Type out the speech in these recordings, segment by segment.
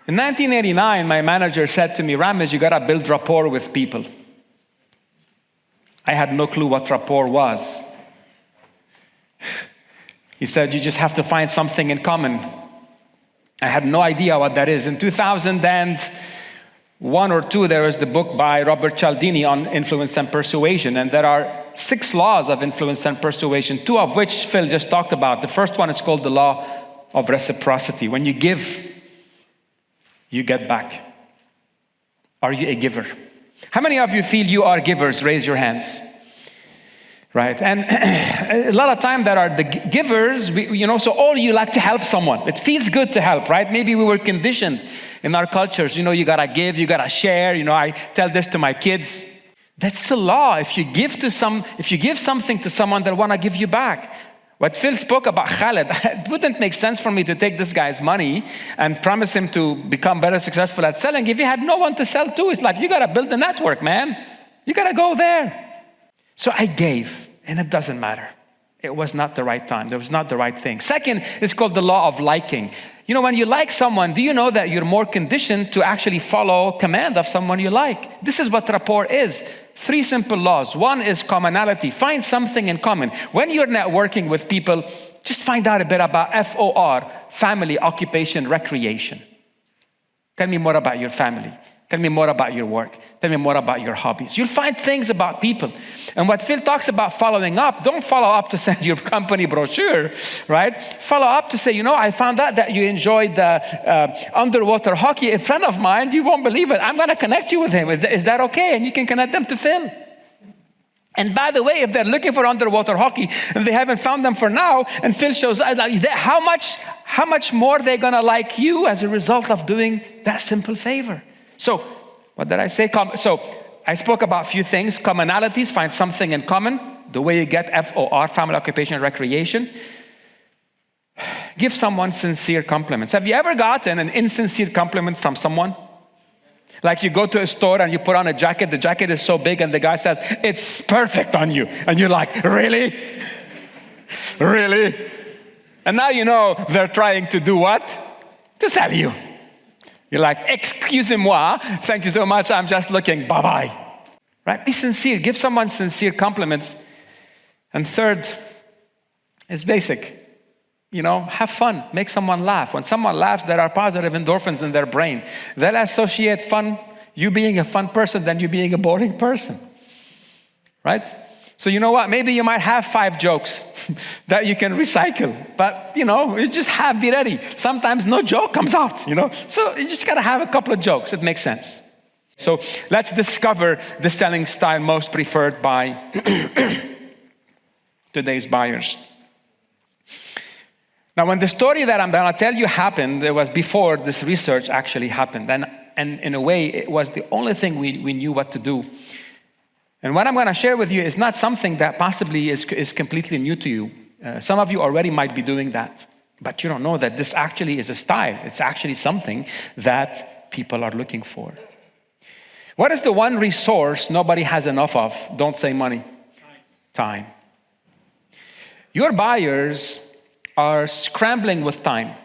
In 1989, my manager said to me, Ramez, you gotta build rapport with people. I had no clue what rapport was. He said, you just have to find something in common. I had no idea what that is. In 2001 or 2, there was the book by Robert Cialdini on influence and persuasion. And there are 6 laws of influence and persuasion, 2 of which Phil just talked about. The first one is called the law of reciprocity. When you give, you get back. Are you a giver? How many of you feel you are givers? Raise your hands. Right, and a lot of time there are the givers, so all you like to help someone. It feels good to help, right? Maybe we were conditioned in our cultures, you gotta give, you gotta share. I tell this to my kids. That's the law. If you give something to someone, they'll wanna give you back. What Phil spoke about Khaled, it wouldn't make sense for me to take this guy's money and promise him to become better successful at selling if he had no one to sell to. It's like, you gotta build the network, man. You gotta go there. So I gave, and it doesn't matter. It was not the right time. It was not the right thing. Second, it's called the law of liking. When you like someone, do you know that you're more conditioned to actually follow command of someone you like? This is what rapport is. 3 simple laws. 1 is commonality. Find something in common. When you're networking with people, just find out a bit about FOR, family, occupation, recreation. Tell me more about your family. Tell me more about your work. Tell me more about your hobbies. You'll find things about people. And what Phil talks about following up, don't follow up to send your company brochure, right? Follow up to say, I found out that you enjoyed the underwater hockey. A friend of mine, you won't believe it, I'm going to connect you with him. Is that okay? And you can connect them to Phil. And by the way, if they're looking for underwater hockey and they haven't found them for now, and Phil shows up, how much more they're going to like you as a result of doing that simple favor. So, what did I say? So, I spoke about a few things. Commonalities, find something in common. The way you get FOR, family, occupation, recreation. Give someone sincere compliments. Have you ever gotten an insincere compliment from someone? Like you go to a store and you put on a jacket. The jacket is so big and the guy says, it's perfect on you. And you're like, really? Really? And now you know they're trying to do what? To sell you. You're like, excusez-moi, thank you so much, I'm just looking, bye-bye. Right? Be sincere, give someone sincere compliments. And third is basic. Have fun, make someone laugh. When someone laughs, there are positive endorphins in their brain. They'll associate fun, you being a fun person, than you being a boring person. Right? So you know what? Maybe you might have 5 jokes that you can recycle. But, you just be ready. Sometimes no joke comes out, So you just got to have a couple of jokes. It makes sense. So let's discover the selling style most preferred by today's buyers. Now, when the story that I'm going to tell you happened, it was before this research actually happened. And in a way, it was the only thing we knew what to do. And what I'm going to share with you is not something that possibly is completely new to you. Some of you already might be doing that, but you don't know that this actually is a style. It's actually something that people are looking for. What is the one resource nobody has enough of? Don't say money. Time. Your buyers are scrambling with time.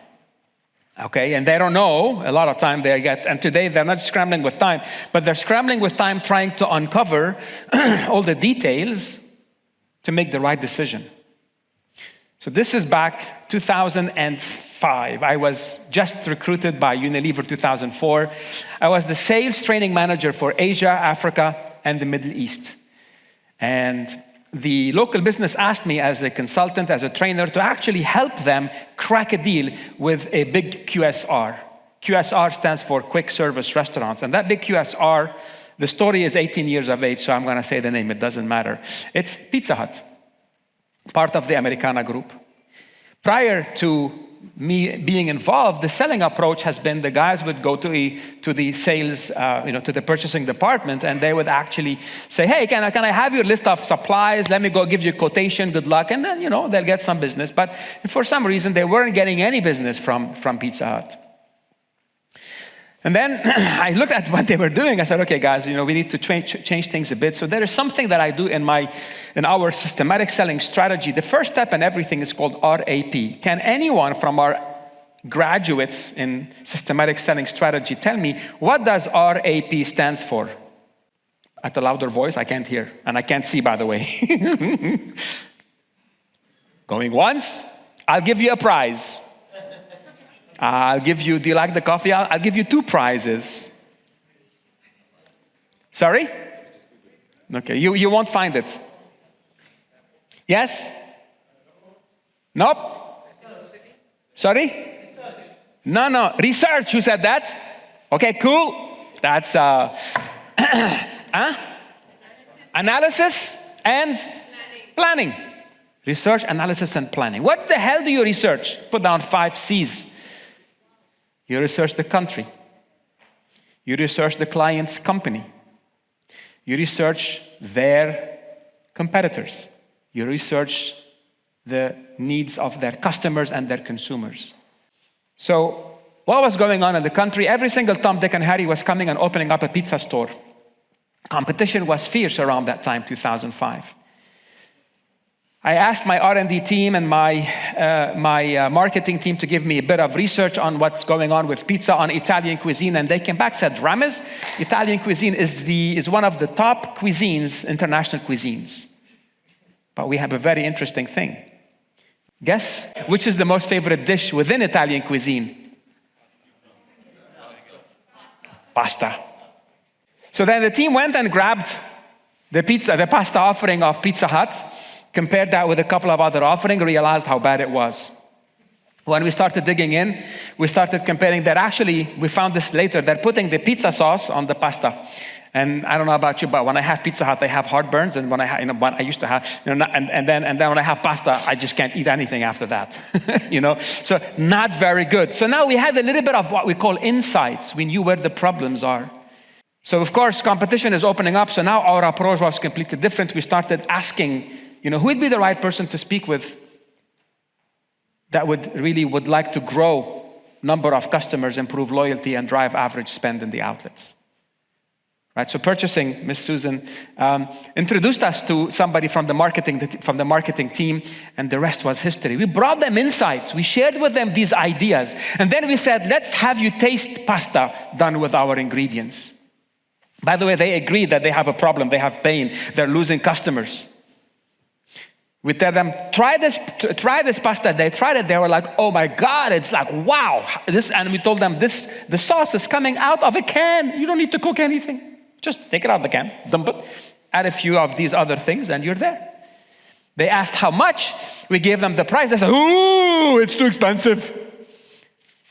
Okay, and they don't know, a lot of time and today they're not scrambling with time, but they're scrambling with time trying to uncover all the details to make the right decision. So this is back 2005. I was just recruited by Unilever 2004. I was the sales training manager for Asia, Africa, and the Middle East. And the local business asked me as a consultant, as a trainer, to actually help them crack a deal with a big QSR. QSR stands for quick service restaurants. And that big QSR, the story is 18 years of age, so I'm going to say the name, it doesn't matter. It's Pizza Hut, part of the Americana group. Prior to me being involved, the selling approach has been the guys would go to the sales, to the purchasing department, and they would actually say, hey, can I have your list of supplies? Let me go give you a quotation, good luck. And then, they'll get some business. But for some reason, they weren't getting any business from Pizza Hut. And then I looked at what they were doing. I said, okay, guys, we need to change things a bit. So there is something that I do in our systematic selling strategy. The first step in everything is called RAP. Can anyone from our graduates in systematic selling strategy, tell me, what does RAP stands for? At a louder voice, I can't hear, and I can't see, by the way. Going once, I'll give you a prize. Do you like the coffee? I'll give you 2 prizes. Sorry? Okay, you won't find it. Yes? Nope? Sorry? No. Research, who said that? Okay, cool. That's analysis and planning. Research, analysis, and planning. What the hell do you research? Put down 5 C's. You research the country. You research the client's company. You research their competitors. You research the needs of their customers and their consumers. So what was going on in the country? Every single Tom, Dick, and Harry was coming and opening up a pizza store. Competition was fierce around that time, 2005. I asked my R&D team and my marketing team to give me a bit of research on what's going on with pizza, on Italian cuisine, and they came back and said, Ramez, Italian cuisine is one of the top cuisines, international cuisines. But we have a very interesting thing. Guess which is the most favorite dish within Italian cuisine? Pasta. So then the team went and grabbed the pasta offering of Pizza Hut, compared that with a couple of other offerings, realized how bad it was. When we started digging in, we started comparing that actually, we found this later, they're putting the pizza sauce on the pasta. And I don't know about you, but when I have Pizza Hut, I have heartburns, and when I used to have, and then when I have pasta, I just can't eat anything after that, So not very good. So now we had a little bit of what we call insights. We knew where the problems are. So of course, competition is opening up. So now our approach was completely different. We started asking, who would be the right person to speak with that would like to grow number of customers, improve loyalty, and drive average spend in the outlets. Right, so purchasing, Miss Susan, introduced us to somebody from the marketing team, and the rest was history. We brought them insights. We shared with them these ideas, and then we said, let's have you taste pasta done with our ingredients. By the way, they agreed that they have a problem. They have pain. They're losing customers. We tell them, try this pasta. They tried it. They were like, oh my God, it's like, wow. And we told them, the sauce is coming out of a can. You don't need to cook anything. Just take it out of the can, dump it, add a few of these other things, and you're there. They asked how much. We gave them the price. They said, ooh, it's too expensive.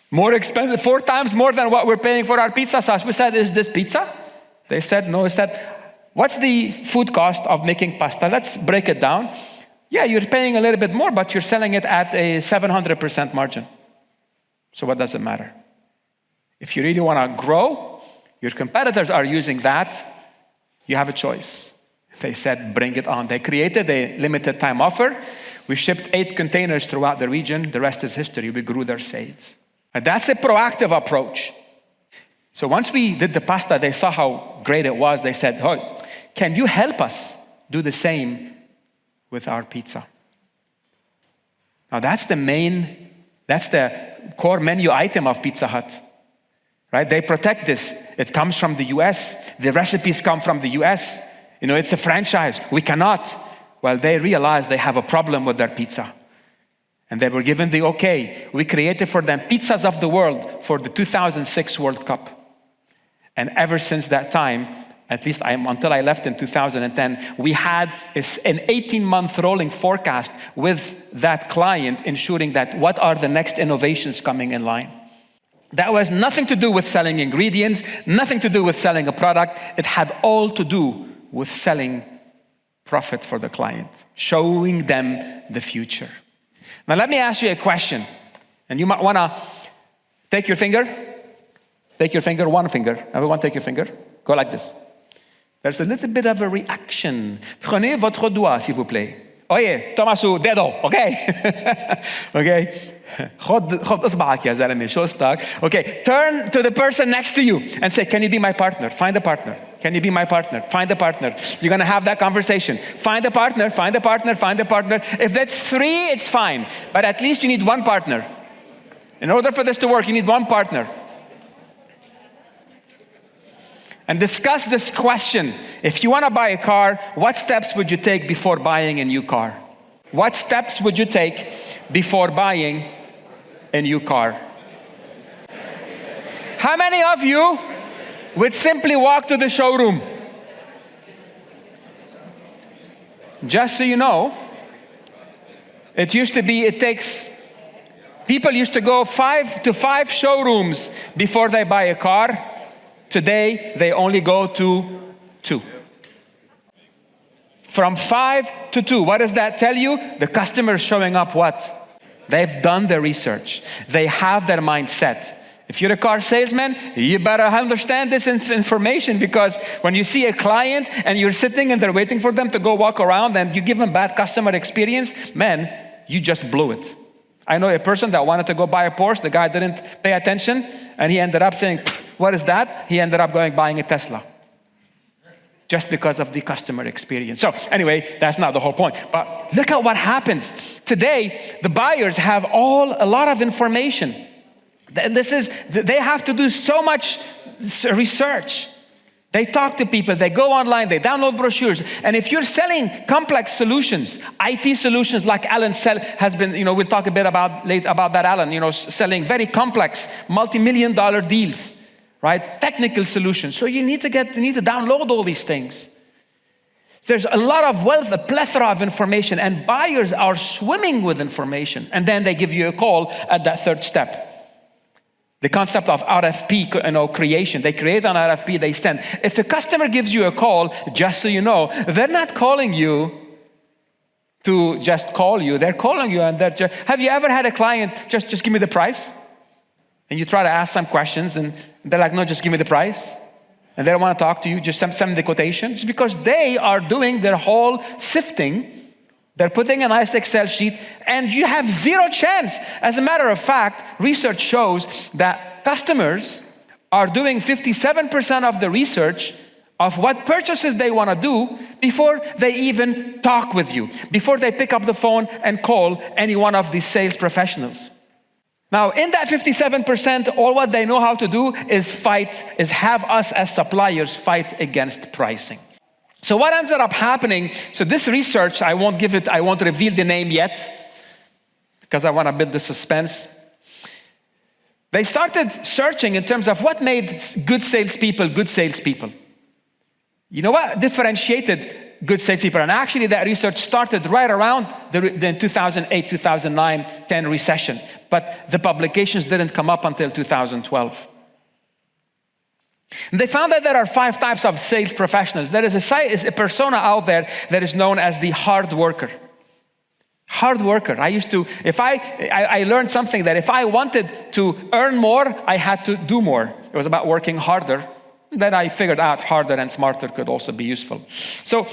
More expensive, 4 times more than what we're paying for our pizza sauce. We said, is this pizza? They said, no. We said, what's the food cost of making pasta? Let's break it down. Yeah, you're paying a little bit more, but you're selling it at a 700% margin. So what does it matter? If you really want to grow, your competitors are using that, you have a choice. They said, bring it on. They created a limited time offer. We shipped 8 containers throughout the region. The rest is history. We grew their sales. And that's a proactive approach. So once we did the pasta, they saw how great it was. They said, oh, can you help us do the same with our pizza? Now that's the core menu item of Pizza Hut. Right? They protect this. It comes from the US. The recipes come from the US. It's a franchise. We cannot. Well, they realized they have a problem with their pizza. And they were given the okay. We created for them Pizzas of the World for the 2006 World Cup. And ever since that time, at least until I left in 2010, we had an 18-month rolling forecast with that client, ensuring that what are the next innovations coming in line. That was nothing to do with selling ingredients, nothing to do with selling a product. It had all to do with selling profit for the client, showing them the future. Now let me ask you a question, and you might want to take your finger, one finger. Everyone take your finger. Go like this. There's a little bit of a reaction. Prenez votre doigt, s'il vous plaît. Oye, toma su dedo, okay? Okay. Okay, turn to the person next to you and say, can you be my partner? Find a partner. Can you be my partner? Find a partner. You're going to have that conversation. Find a partner, find a partner, find a partner. If that's 3, it's fine. But at least you need 1 partner. In order for this to work, you need one partner. And discuss this question. If you want to buy a car, what steps would you take before buying a new car? What steps would you take before buying a new car? How many of you would simply walk to the showroom? Just so you know, it used to be, people used to go 5 to 5 showrooms before they buy a car. Today, they only go to 2. From 5 to 2. What does that tell you? The customer is showing up what? They've done their research. They have their mindset. If you're a car salesman, you better understand this information, because when you see a client and you're sitting and they're waiting for them to go walk around and you give them bad customer experience, man, you just blew it. I know a person that wanted to go buy a Porsche. The guy didn't pay attention and he ended up saying, what is that? He ended up buying a Tesla. Just because of the customer experience. So anyway, that's not the whole point. But look at what happens. Today, the buyers have a lot of information. They have to do so much research. They talk to people, they go online, they download brochures. And if you're selling complex solutions, IT solutions like Alan has been, we'll talk a bit about that, Alan, selling very complex, multi-million-dollar deals, right? Technical solutions. So you need to download all these things. There's a lot of wealth, a plethora of information, and buyers are swimming with information. And then they give you a call at that third step. The concept of RFP, creation. They create an RFP, they send. If a customer gives you a call, just so you know, they're not calling you to just call you. They're calling you and have you ever had a client, just give me the price? And you try to ask some questions and they're like, no, just give me the price. And they don't want to talk to you, just send me the quotation. It's because they are doing their whole sifting. They're putting a nice Excel sheet, and you have zero chance. As a matter of fact, research shows that customers are doing 57% of the research of what purchases they want to do before they even talk with you, before they pick up the phone and call any one of these sales professionals. Now, in that 57%, all what they know how to do is have us as suppliers fight against pricing. So what ends up happening, so this research, I won't reveal the name yet, because I want to build the suspense. They started searching in terms of what made good salespeople good salespeople. You know what differentiated good salespeople? And actually that research started right around the 2008, 2009, 10 recession. But the publications didn't come up until 2012. And they found that there are 5 types of sales professionals. There is a persona out there that is known as the hard worker. Hard worker. I learned something that if I wanted to earn more, I had to do more. It was about working harder. Then I figured out harder and smarter could also be useful. So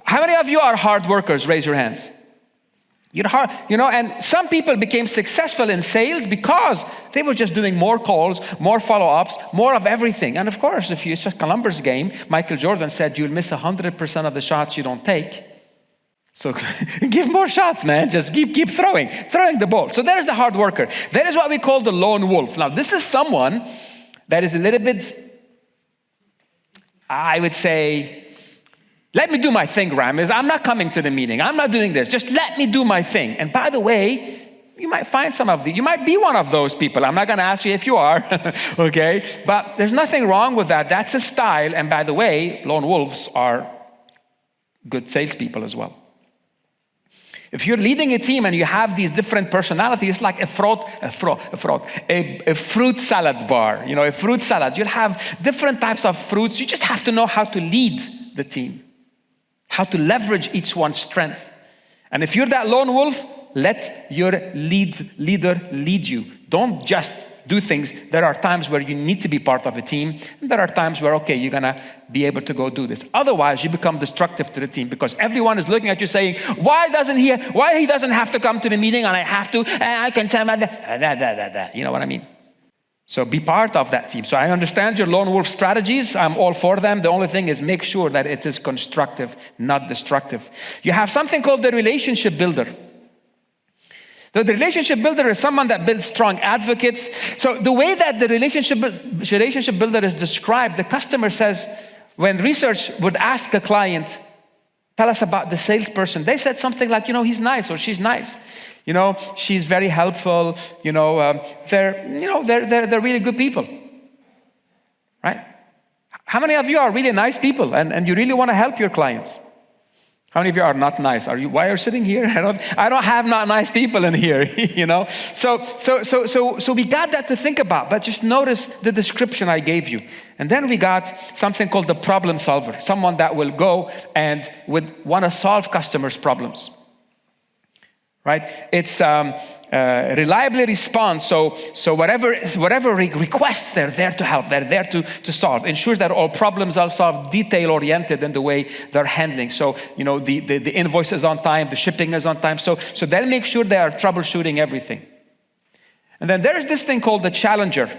how many of you are hard workers? Raise your hands. And some people became successful in sales because they were just doing more calls, more follow-ups, more of everything. And of course, if it's just a numbers game, Michael Jordan said, you'll miss 100% of the shots you don't take. So give more shots, man. Just keep throwing the ball. So there's the hard worker. There is what we call the lone wolf. Now, this is someone that is a little bit, I would say, let me do my thing, Ramez. I'm not coming to the meeting. I'm not doing this. Just let me do my thing. And by the way, you might find you might be one of those people. I'm not going to ask you if you are, okay? But there's nothing wrong with that. That's a style. And by the way, lone wolves are good salespeople as well. If you're leading a team and you have these different personalities, like a fruit salad bar, a fruit salad. You'll have different types of fruits. You just have to know how to lead the team. How to leverage each one's strength. And if you're that lone wolf, let your leader lead you. Don't just do things. There are times where you need to be part of a team. And there are times where, okay, you're going to be able to go do this. Otherwise, you become destructive to the team because everyone is looking at you saying, why he doesn't have to come to the meeting and I have to, and I can tell him that. You know what I mean? So be part of that team. So I understand your lone wolf strategies. I'm all for them. The only thing is make sure that it is constructive, not destructive. You have something called the relationship builder. So the relationship builder is someone that builds strong advocates. So the way that the relationship builder is described, the customer says, when research would ask a client, tell us about the salesperson, they said something like, he's nice or she's nice. She's very helpful. They're really good people, right? How many of you are really nice people and you really want to help your clients? How many of you are not nice? Why are you sitting here? I don't have not nice people in here, So we got that to think about, but just notice the description I gave you. And then we got something called the problem solver, someone that will go and would want to solve customers' problems, right? It's reliably respond, so whatever requests, they're there to help, they're there to solve. Ensures that all problems are solved, detail-oriented in the way they're handling. So, the invoice is on time, the shipping is on time, so they'll make sure they are troubleshooting everything. And then there's this thing called the challenger.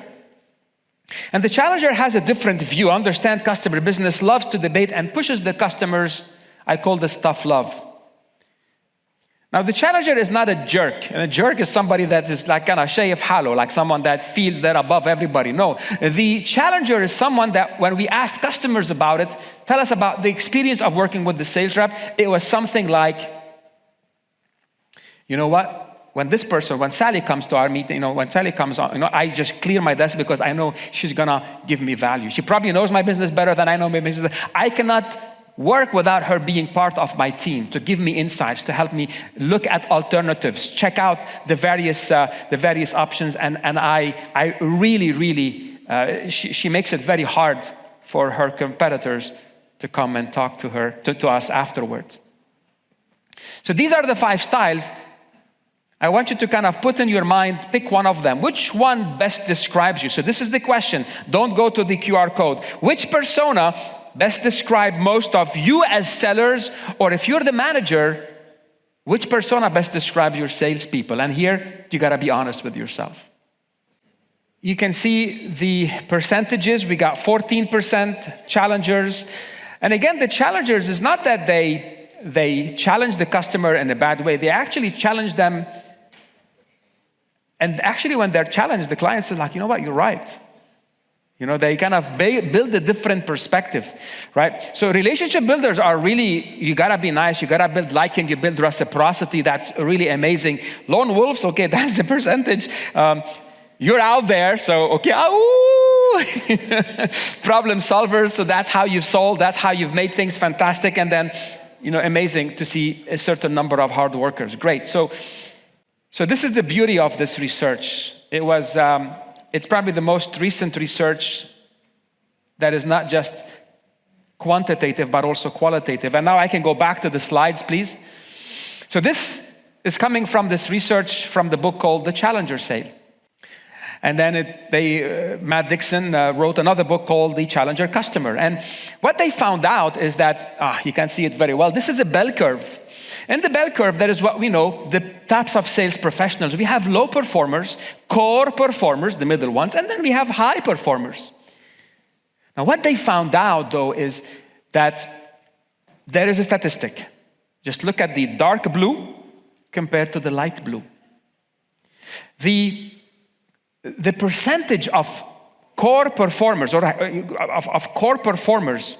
And the challenger has a different view, understand customer business, loves to debate, and pushes the customers. I call this tough love. Now, the challenger is not a jerk. And a jerk is somebody that is like kind of shay of Helou, like someone that feels they're above everybody. No, the challenger is someone that when we asked customers about it, tell us about the experience of working with the sales rep, it was something like, you know what? When Sally comes to our meeting, when Sally comes on, I just clear my desk because I know she's gonna give me value. She probably knows my business better than I know my business. I cannot work without her being part of my team to give me insights, to help me look at alternatives, check out the various options, and I really, she makes it very hard for her competitors to come and talk to her, to us afterwards. So these are the 5 styles. I want you to kind of put in your mind, pick one of them. Which one best describes you? So this is the question. Don't go to the QR code. Which persona best describe most of you as sellers? Or if you're the manager, which persona best describes your salespeople? And here, you gotta be honest with yourself. You can see the percentages. We got 14% challengers. And again, the challengers is not that they challenge the customer in a bad way. They actually challenge them. And actually, when they're challenged, the client says like, you know what, you're right. They kind of build a different perspective, right? So relationship builders are really, you gotta be nice, you gotta build liking, you build reciprocity, that's really amazing. Lone wolves, okay, that's the percentage. You're out there, so okay, problem solvers, so that's how you've solved, that's how you've made things fantastic, and then, amazing to see a certain number of hard workers. Great, so this is the beauty of this research. It's probably the most recent research that is not just quantitative, but also qualitative. And now I can go back to the slides, please. So this is coming from this research from the book called The Challenger Sale. And then Matt Dixon wrote another book called The Challenger Customer. And what they found out is that, you can see it very well, this is a bell curve. In the bell curve, that is what we know, the types of sales professionals. We have low performers, core performers, the middle ones, and then we have high performers. Now, what they found out, though, is that there is a statistic. Just look at the dark blue compared to the light blue. The percentage of core performers, or of core performers,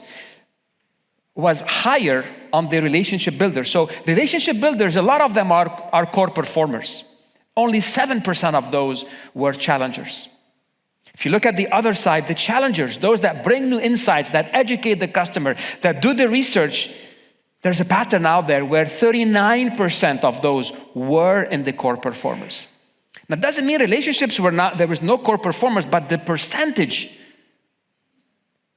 was higher on the relationship builders. So relationship builders, a lot of them are core performers. Only 7% of those were challengers. If you look at the other side, the challengers, those that bring new insights, that educate the customer, that do the research, there's a pattern out there where 39% of those were in the core performers. Now, it doesn't mean relationships there was no core performers, but the percentage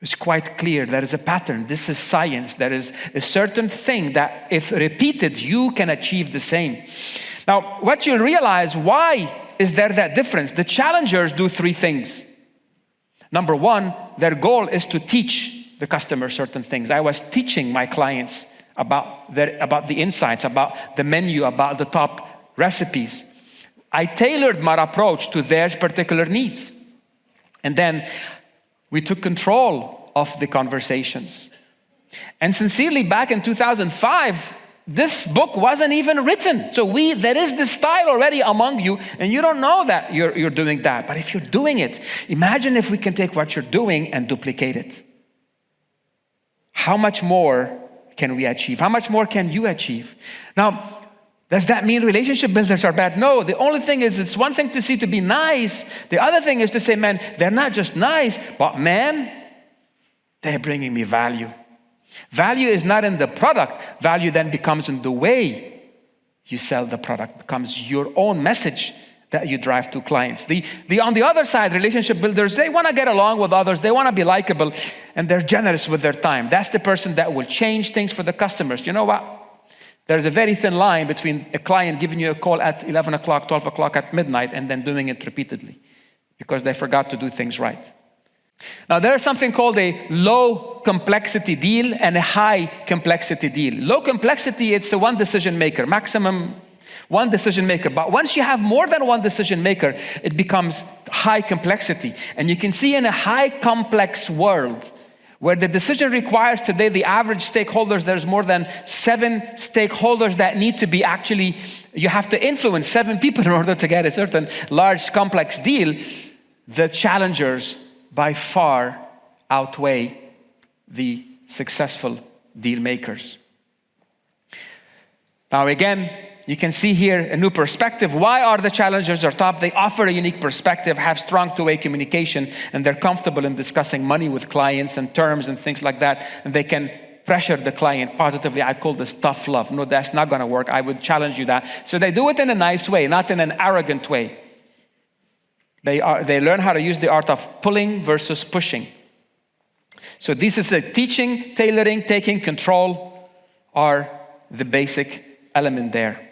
is quite clear. There is a pattern. This is science. There is a certain thing that if repeated, you can achieve the same. Now, what you'll realize, why is there that difference? The challengers do 3 things. Number 1, their goal is to teach the customer certain things. I was teaching my clients about the insights, about the menu, about the top recipes. I tailored my approach to their particular needs. And then we took control of the conversations. And sincerely, back in 2005, this book wasn't even written. So there is this style already among you, and you don't know that you're doing that. But if you're doing it, imagine if we can take what you're doing and duplicate it. How much more can we achieve? How much more can you achieve? Now, does that mean relationship builders are bad? No, the only thing is, it's one thing to be nice. The other thing is to say, man, they're not just nice, but man, they're bringing me value. Value is not in the product. Value then becomes in the way you sell the product, becomes your own message that you drive to clients. On the other side, relationship builders, they want to get along with others. They want to be likable, and they're generous with their time. That's the person that will change things for the customers. You know what? There's a very thin line between a client giving you a call at 11 o'clock, 12 o'clock at midnight, and then doing it repeatedly because they forgot to do things right. Now, there's something called a low complexity deal and a high complexity deal. Low complexity, it's a one decision maker, maximum one decision maker. But once you have more than one decision maker, it becomes high complexity. And you can see in a high complex world, where the decision requires today the average stakeholders, there's more than 7 stakeholders that need to be actually, you have to influence 7 people in order to get a certain large complex deal. The challengers by far outweigh the successful deal makers. Now again, you can see here a new perspective. Why are the challengers are top? They offer a unique perspective, have strong two-way communication, and they're comfortable in discussing money with clients and terms and things like that. And they can pressure the client positively. I call this tough love. No, that's not going to work. I would challenge you that. So they do it in a nice way, not in an arrogant way. They learn how to use the art of pulling versus pushing. So this is the teaching, tailoring, taking control are the basic element there.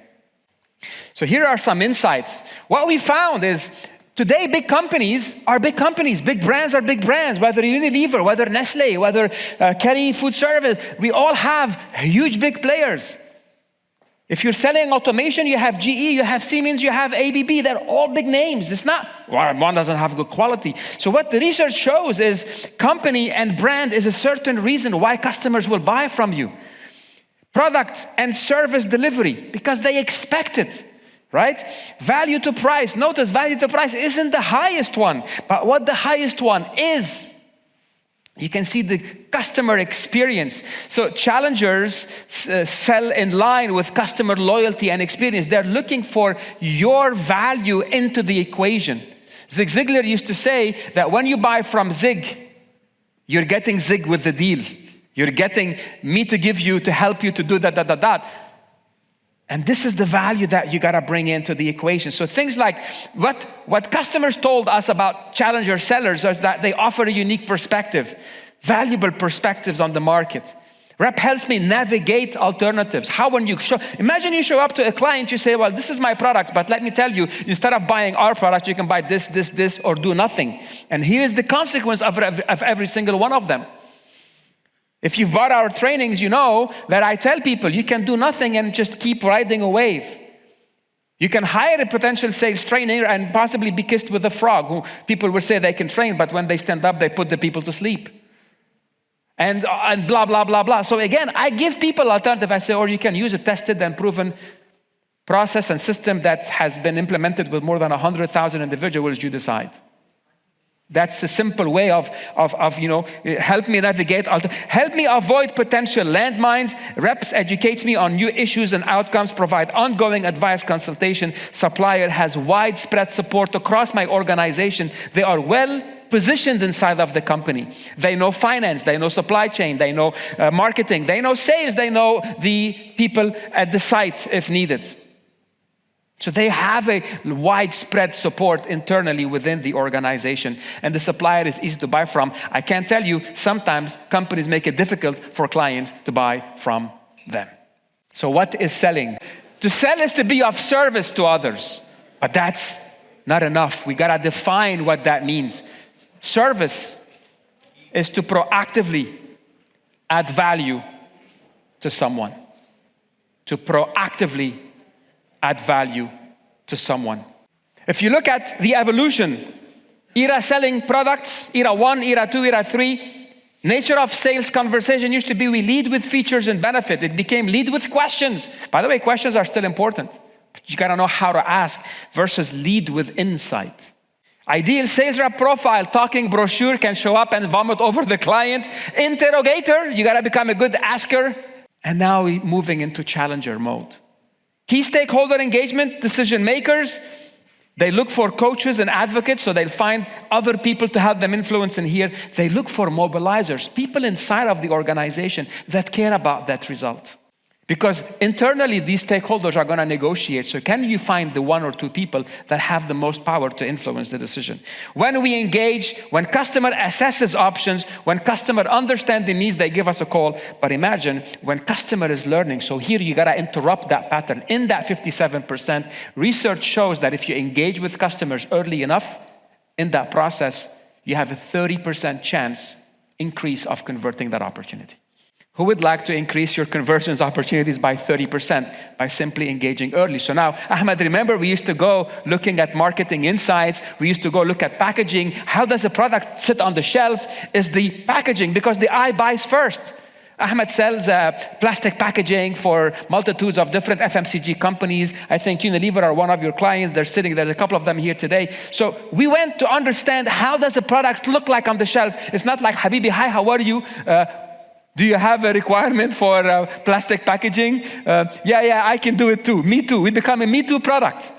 So here are some insights. What we found is today big companies are big companies. Big brands are big brands. Whether Unilever, whether Nestle, whether Kelly Food Service, we all have huge big players. If you're selling automation, you have GE, you have Siemens, you have ABB. They're all big names. It's not, one doesn't have good quality. So what the research shows is company and brand is a certain reason why customers will buy from you. Product and service delivery, because they expect it, right? Value to price. Notice value to price isn't the highest one, but what the highest one is, you can see the customer experience. So challengers sell in line with customer loyalty and experience. They're looking for your value into the equation. Zig Ziglar used to say that when you buy from Zig, you're getting Zig with the deal. You're getting me to give you, to help you to do that. And this is the value that you gotta bring into the equation. So things like what customers told us about challenger sellers is that they offer a unique perspective, valuable perspectives on the market. Rep helps me navigate alternatives. How when you imagine you show up to a client, you say, well, this is my product, but let me tell you, instead of buying our product, you can buy this, or do nothing. And here's the consequence of every single one of them. If you've bought our trainings, you know that I tell people you can do nothing and just keep riding a wave. You can hire a potential sales trainer and possibly be kissed with a frog, who people will say they can train, but when they stand up, they put the people to sleep. And blah, blah, blah, blah. So again, I give people alternative. I say, or you can use a tested and proven process and system that has been implemented with more than 100,000 individuals, you decide. That's a simple way of help me navigate, help me avoid potential landmines. Reps educates me on new issues and outcomes, provide ongoing advice, consultation. Supplier has widespread support across my organization. They are well positioned inside of the company. They know finance, they know supply chain, they know marketing, they know sales, they know the people at the site if needed. So they have a widespread support internally within the organization, and the supplier is easy to buy from. I can tell you, sometimes companies make it difficult for clients to buy from them. So what is selling? To sell is to be of service to others, but that's not enough. We gotta define what that means. Service is to proactively add value to someone. To proactively add value to someone. If you look at the evolution, era selling products, era 1, era 2, era 3, Nature of sales conversation used to be we lead with features and benefit. It became lead with questions. By the way, questions are still important. But you gotta know how to ask versus lead with insight. Ideal sales rep profile, talking brochure can show up and vomit over the client. Interrogator, you gotta become a good asker. And now we're moving into challenger mode. Key stakeholder engagement, decision makers, they look for coaches and advocates, so they'll find other people to help them influence and hear. They look for mobilizers, people inside of the organization that care about that result. Because internally, these stakeholders are gonna negotiate. So can you find the one or two people that have the most power to influence the decision? When we engage, when customer assesses options, when customer understands the needs, they give us a call. But imagine when customer is learning. So here you gotta interrupt that pattern. In that 57%, research shows that if you engage with customers early enough in that process, you have a 30% chance increase of converting that opportunity. Who would like to increase your conversions opportunities by 30% by simply engaging early? So now, Ahmed, remember we used to go looking at marketing insights. We used to go look at packaging. How does a product sit on the shelf? Is the packaging, because the eye buys first. Ahmed sells plastic packaging for multitudes of different FMCG companies. I think Unilever are one of your clients. They're sitting there, a couple of them here today. So we went to understand how does a product look like on the shelf. It's not like, Habibi, hi, how are you? Do you have a requirement for plastic packaging? Yeah, I can do it too. Me too. We become a Me Too product.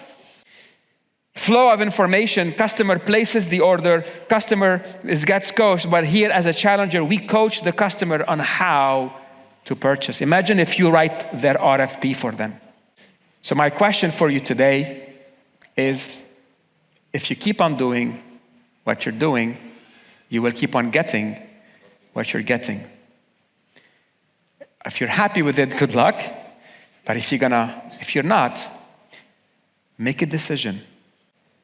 Flow of information. Customer places the order. Customer gets coached. But here as a challenger, we coach the customer on how to purchase. Imagine if you write their RFP for them. So my question for you today is, if you keep on doing what you're doing, you will keep on getting what you're getting. If you're happy with it, good luck. But if you're not, make a decision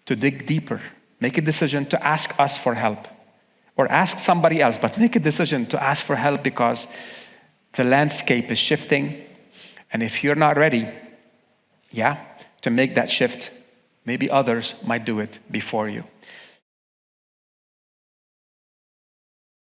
to dig deeper. Make a decision to ask us for help. Or ask somebody else, but make a decision to ask for help because the landscape is shifting. And if you're not ready, to make that shift, maybe others might do it before you.